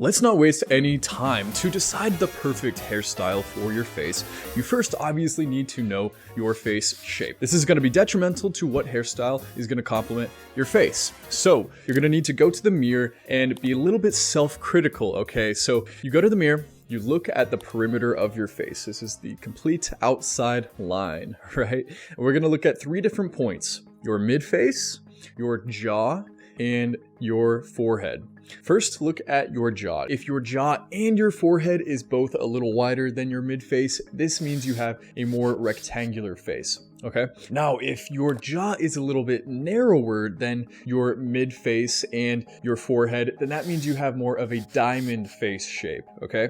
Let's not waste any time. To decide the perfect hairstyle for your face, you first obviously need to know your face shape. This is going to be detrimental to what hairstyle is going to complement your face. So you're going to need to go to the mirror and be a little bit self-critical, okay? So you go to the mirror, you look at the perimeter of your face. This is the complete outside line, right? And we're going to look at 3 different points: your mid-face, your jaw, and your forehead. First, look at your jaw. If your jaw and your forehead is both a little wider than your mid-face, this means you have a more rectangular face. Okay. Now, if your jaw is a little bit narrower than your mid-face and your forehead, then that means you have more of a diamond face shape. Okay.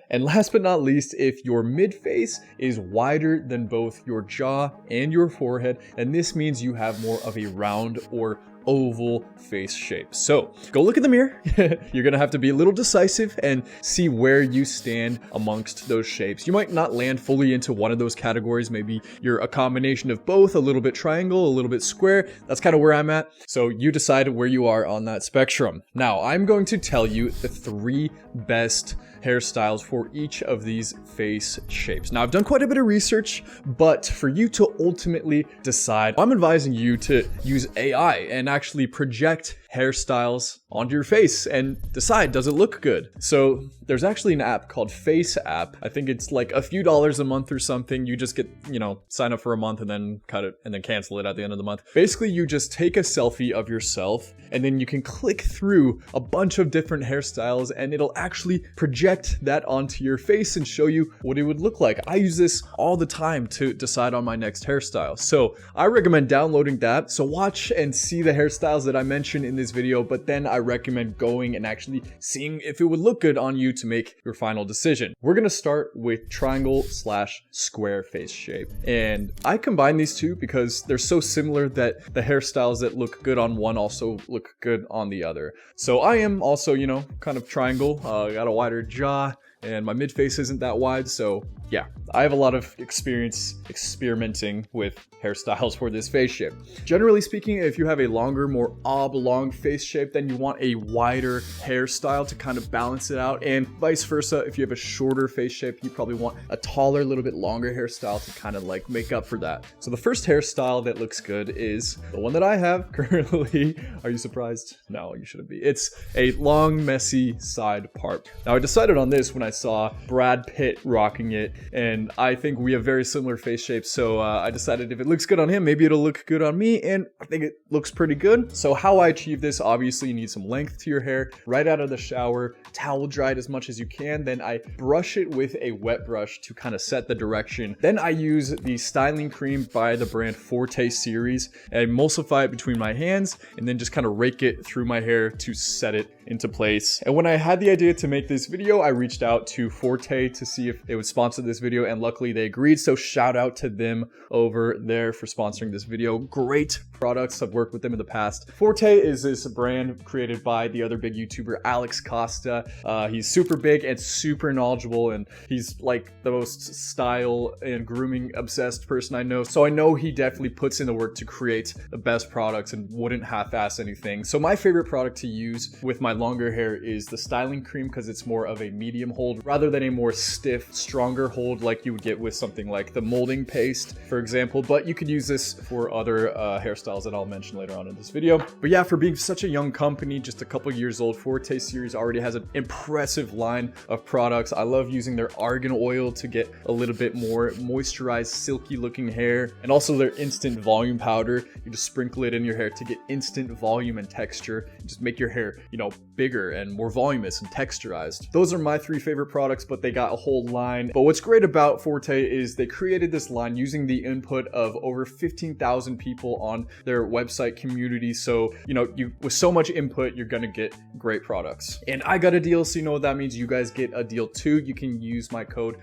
And last but not least, if your mid-face is wider than both your jaw and your forehead, then this means you have more of a round or oval face shape. So go look in the mirror. You're gonna have to be a little decisive and see where you stand amongst those shapes. You might not land fully into one of those categories. Maybe you're a combination of both, a little bit triangle, a little bit square. That's kind of where I'm at. So you decide where you are on that spectrum. Now I'm going to tell you the 3 best hairstyles for each of these face shapes. Now I've done quite a bit of research, but for you to ultimately decide, I'm advising you to use AI and actually project hairstyles onto your face and decide, does it look good? So there's actually an app called Face App. I think it's like a few dollars a month or something. You just get, sign up for a month and then cut it and then cancel it at the end of the month. Basically, you just take a selfie of yourself and then you can click through a bunch of different hairstyles and it'll actually project that onto your face and show you what it would look like. I use this all the time to decide on my next hairstyle. So I recommend downloading that. So watch and see the hairstyles that I mentioned in this video, but then I recommend going and actually seeing if it would look good on you to make your final decision. We're gonna start with triangle/square face shape. And I combine these two because they're so similar that the hairstyles that look good on one also look good on the other. So I am also, kind of triangle. I got a wider jaw and my mid-face isn't that wide. So yeah, I have a lot of experience experimenting with hairstyles for this face shape. Generally speaking, if you have a longer, more oblong face shape, then you want a wider hairstyle to kind of balance it out, and vice versa. If you have a shorter face shape, you probably want a taller, little bit longer hairstyle to kind of like make up for that. So the first hairstyle that looks good is the one that I have currently. Are you surprised? No, you shouldn't be. It's a long, messy side part. Now I decided on this when I saw Brad Pitt rocking it, and I think we have very similar face shapes, so I decided if it looks good on him, maybe it'll look good on me, and I think it looks pretty good. So how I achieve this, obviously you need some length to your hair. Right out of the shower, towel dried as much as you can, then I brush it with a wet brush to kind of set the direction. Then I use the styling cream by the brand Forte series and emulsify it between my hands, and then just kind of rake it through my hair to set it into place. And when I had the idea to make this video, I reached out to Forte to see if they would sponsor this video, and luckily they agreed. So shout out to them over there for sponsoring this video. Great products. I've worked with them in the past. Forte is this brand created by the other big YouTuber, Alex Costa. He's super big and super knowledgeable, and he's like the most style and grooming obsessed person I know. So I know he definitely puts in the work to create the best products and wouldn't half-ass anything. So my favorite product to use with my longer hair is the styling cream, because it's more of a medium hold rather than a more stiff, stronger hold like you would get with something like the molding paste, for example. But you could use this for other hairstyles that I'll mention later on in this video. But yeah, for being such a young company, just a couple years old, Forte series already has an impressive line of products. I love using their argan oil to get a little bit more moisturized, silky looking hair, and also their instant volume powder. You just sprinkle it in your hair to get instant volume and texture. Just make your hair, bigger and more voluminous and texturized. Those are my 3 favorite products, but they got a whole line. But what's great about Forte is they created this line using the input of over 15,000 people on their website community. So, with so much input, you're gonna get great products. And I got a deal, so you know what that means. You guys get a deal too. You can use my code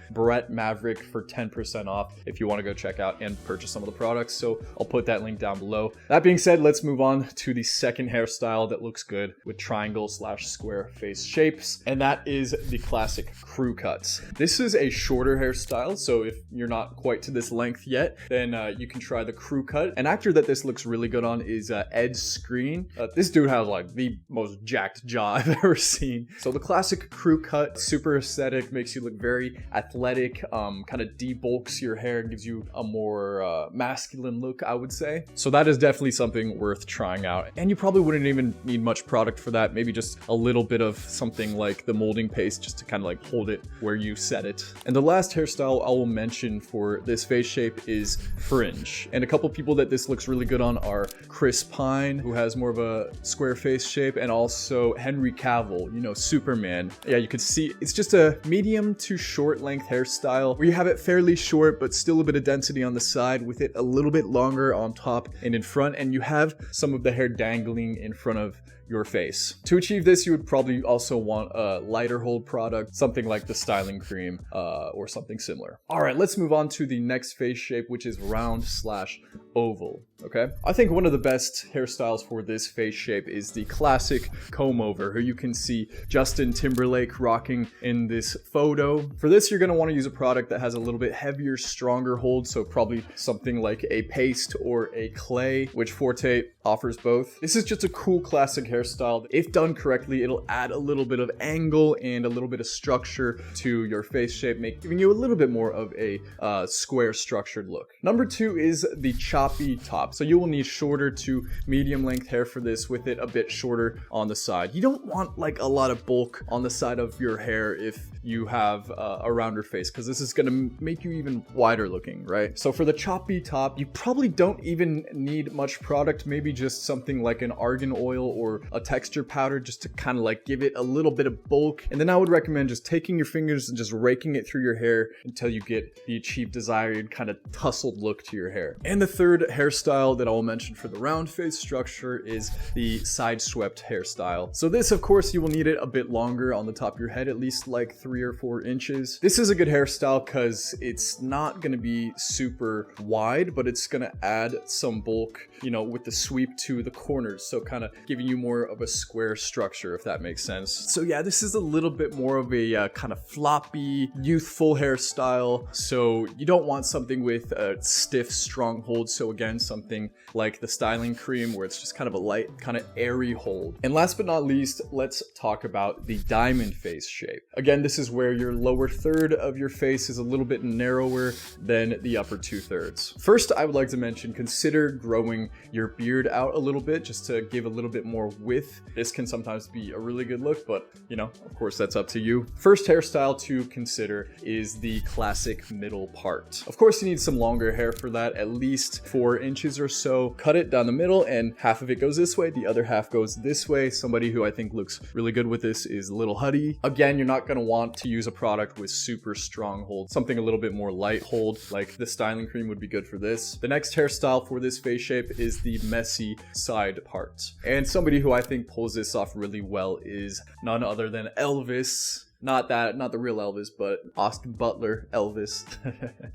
Maverick for 10% off if you want to go check out and purchase some of the products. So I'll put that link down below. That being said, let's move on to the second hairstyle that looks good with triangle /square face shapes, and that is the classic crew cuts. This is a shorter hairstyle, so if you're not quite to this length yet, then you can try the crew cut. An actor that this looks really good on is Ed Skrein. This dude has like the most jacked jaw I've ever seen. So the classic crew cut, super aesthetic, makes you look very athletic, kind of debulks your hair and gives you a more masculine look, I would say. So that is definitely something worth trying out. And you probably wouldn't even need much product for that. Maybe just a little bit of something like the molding paste just to kind of like hold it where you set it. And the last hairstyle I will mention for this face shape is fringe. And a couple people that this looks really good on are Chris Pine, who has more of a square face shape, and also Henry Cavill, you know, Superman. Yeah, you could see it's just a medium to short length hairstyle where you have it fairly short but still a bit of density on the side with it a little bit longer on top and in front, and you have some of the hair dangling in front of your face. To achieve this, you would probably also want a lighter hold product, something like the styling cream or something similar. All right, let's move on to the next face shape, which is round/oval. Okay, I think one of the best hairstyles for this face shape is the classic comb over, who you can see Justin Timberlake rocking in this photo. For this, you're going to want to use a product that has a little bit heavier, stronger hold, so probably something like a paste or a clay, which Forte offers both. This is just a cool classic hairstyle. If done correctly, it'll add a little bit of angle and a little bit of structure to your face shape, giving you a little bit more of a square structured look. Number 2 is the choppy top. So you will need shorter to medium length hair for this, with it a bit shorter on the side. You don't want like a lot of bulk on the side of your hair if you have a rounder face, because this is going to make you even wider looking, right? So for the choppy top, you probably don't even need much product, maybe just something like an argan oil or a texture powder just to kind of like give it a little bit of bulk. And then I would recommend just taking your fingers and just raking it through your hair until you get the achieved desired kind of tousled look to your hair. And the third hairstyle that I will mention for the round face structure is the SIDESWEPT hairstyle. So this, of course, you will need it a bit longer on the top of your head, at least like 3 or 4 inches. This is a good hairstyle because it's not going to be super wide, but it's going to add some bulk, you know, with the sweep to the corners. So kind of giving you more of a square structure, if that makes sense. So yeah, this is a little bit more of a kind of floppy, youthful hairstyle. So you don't want something with a stiff, strong hold. So again, something like the styling cream where it's just kind of a light, kind of airy hold. And last but not least, let's talk about the diamond face shape. Again, this is where your lower third of your face is a little bit narrower than the upper 2/3. First, I would like to mention, consider growing your beard out a little bit just to give a little bit more width. This can sometimes be a really good look, but you know, of course, that's up to you. First hairstyle to consider is the classic middle part. Of course, you need some longer hair for that, at least 4 inches or so. Cut it down the middle and half of it goes this way, the other half goes this way. Somebody who I think looks really good with this is Lil Huddy. Again, you're not going to want to use a product with super strong hold. Something a little bit more light hold, like the styling cream would be good for this. The next hairstyle for this face shape is the messy side part. And somebody who I think pulls this off really well is none other than Elvis. Not the real Elvis, but Austin Butler Elvis.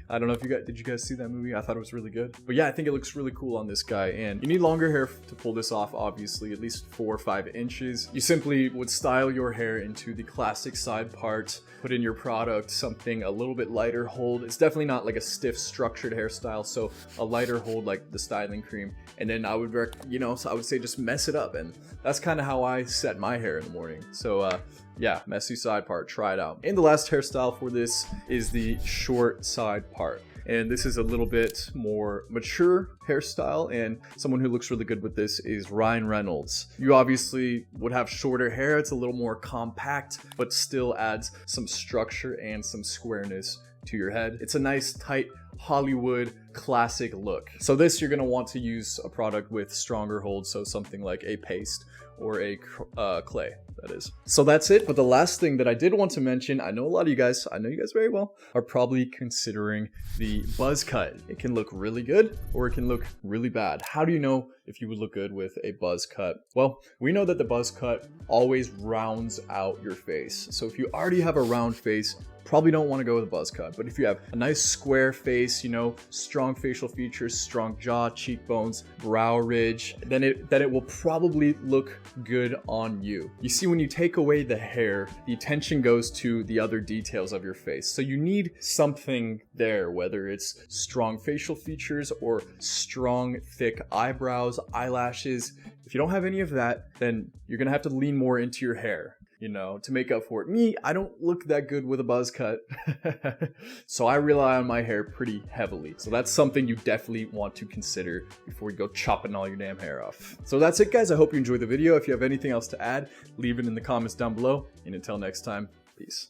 I don't know if did you guys see that movie? I thought it was really good. But yeah, I think it looks really cool on this guy. And you need longer hair to pull this off, obviously, at least 4 or 5 inches. You simply would style your hair into the classic side part, put in your product, something a little bit lighter hold. It's definitely not like a stiff, structured hairstyle, so a lighter hold like the styling cream. And then I would I would say just mess it up. And that's kind of how I set my hair in the morning. So yeah, messy side part, try it out. And the last hairstyle for this is the short side part. And this is a little bit more mature hairstyle, and someone who looks really good with this is Ryan Reynolds. You obviously would have shorter hair. It's a little more compact, but still adds some structure and some squareness to your head. It's a nice, tight Hollywood classic look. So this, you're going to want to use a product with stronger hold, so something like a paste or a clay, that is. So that's it. But the last thing that I did want to mention, I know you guys very well, are probably considering the buzz cut. It can look really good or it can look really bad. How do you know if you would look good with a buzz cut? Well, we know that the buzz cut always rounds out your face. So if you already have a round face, probably don't want to go with a buzz cut. But if you have a nice square face, you know, strong facial features, strong jaw, cheekbones, brow ridge, then it will probably look good on you. You see, when you take away the hair, the attention goes to the other details of your face. So you need something there, whether it's strong facial features or strong, thick eyebrows, eyelashes. If you don't have any of that, then you're gonna have to lean more into your hair, you know, to make up for it. Me, I don't look that good with a buzz cut, so I rely on my hair pretty heavily. So that's something you definitely want to consider before you go chopping all your damn hair off. So that's it, guys. I hope you enjoyed the video. If you have anything else to add, leave it in the comments down below. And until next time, peace.